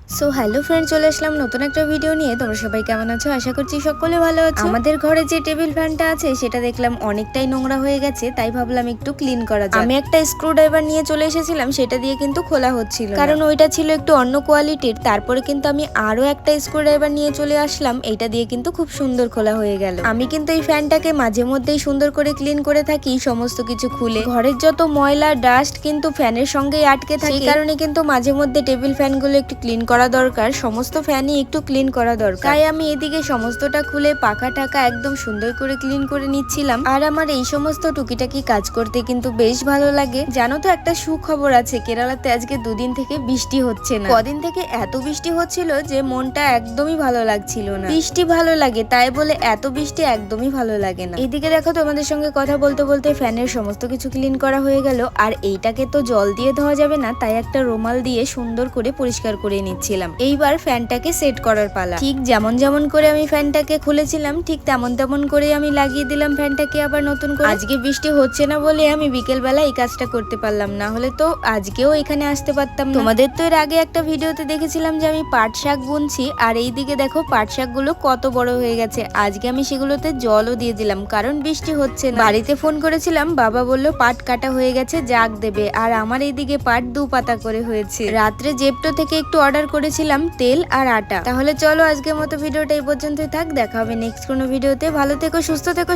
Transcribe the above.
So hello friend, চলে আসলাম নতুন একটা ভিডিও নিয়ে। তোমরা সবাই কেমন আছো? আশা করছি সকলে ভালো আছো। আমাদের ঘরে যে টেবিল ফ্যানটা আছে সেটা দেখলাম অনেকটাই নোংরা হয়ে গেছে, তাই ভাবলাম একটু ক্লিন করা যাক। আমি একটা স্ক্রু ড্রাইভার নিয়ে চলে এসেছিলাম, সেটা দিয়ে কিন্তু খোলা হচ্ছিল না, কারণ ওইটা ছিল একটু অন্য কোয়ালিটির। তারপরে কিন্তু আমি আরো একটা স্ক্রু ড্রাইভার নিয়ে চলে আসলাম, এইটা দিয়ে কিন্তু খুব সুন্দর খোলা হয়ে গেল। আমি কিন্তু এই ফ্যানটাকে মাঝে মধ্যেই সুন্দর করে ক্লিন করে থাকি, সমস্ত কিছু খুলে। ঘরের যত ময়লা ডাস্ট কিন্তু ফ্যানের সঙ্গেই আটকে থাকে, সেই কারণে কিন্তু মাঝে মধ্যে টেবিল ফ্যানগুলো একটু ক্লিন করা দরকার, সমস্ত ফ্যানই একটু ক্লিন করা দরকার। তাই আমি এদিকে সমস্তটা খুলে পাখা টাকা একদম সুন্দর করে ক্লিন করে নিচ্ছিলাম। আর আমার এই সমস্ত টুকিটাকি কাজ করতে কিন্তু বেশ ভালো লাগে। জানো তো, একটা সুখবর আছে, কেরালাতে আজকে 2 দিন থেকে বৃষ্টি হচ্ছে না। কদিন থেকে এত বৃষ্টি হচ্ছিল যে মনটা একদমই ভালো লাগছিল না। বৃষ্টি ভালো লাগে, তাই বলে এত বৃষ্টি একদমই ভালো লাগে না। এদিকে দেখো, তোমাদের সঙ্গে কথা বলতে বলতে ফ্যানের সমস্ত কিছু ক্লিন করা হয়ে গেল। আর এইটাকে তো জল দিয়ে ধোয়া যাবে না, তাই একটা রুমাল দিয়ে সুন্দর করে পরিষ্কার করে নিচ্ছিলাম। এইবার ফ্যানটাকে সেট করার পালা। ঠিক যেমন যেমন করে আমি ফ্যানটাকে খুলেছিলাম, ঠিক তেমন তেমন করে আমি লাগিয়ে দিলাম ফ্যানটাকে আবার নতুন করে। আজকে বৃষ্টি হচ্ছে না বলে আমি বিকেল বেলা এই কাজটা করতে পারলাম, না হলে তো আজকেও এখানে আসতে পারতাম না। তোমাদের তো এর আগে একটা ভিডিওতে দেখেছিলাম যে আমি পাট শাক বুনছি, আর এইদিকে দেখো পাট শাক গুলো কত বড় হয়ে গেছে। আজকে আমি সেগুলোতে জলও দিয়ে দিলাম, কারণ বৃষ্টি হচ্ছে না। বাড়িতে ফোন করেছিলাম, বাবা বললো পাট কাটা হয়ে গেছে, জাগ দেবে। আর আমার এইদিকে পাট 2 পাতা করে হয়েছে। রাত্রে জেপ্টো থেকে একটু অর্ডার করেছিলাম তেল আর আটা। তাহলে চলো আজকের মতো ভিডিওটা এই পর্যন্তই থাক, দেখা হবে নেক্সট কোনো ভিডিওতে। ভালো থেকো, সুস্থ থেকো।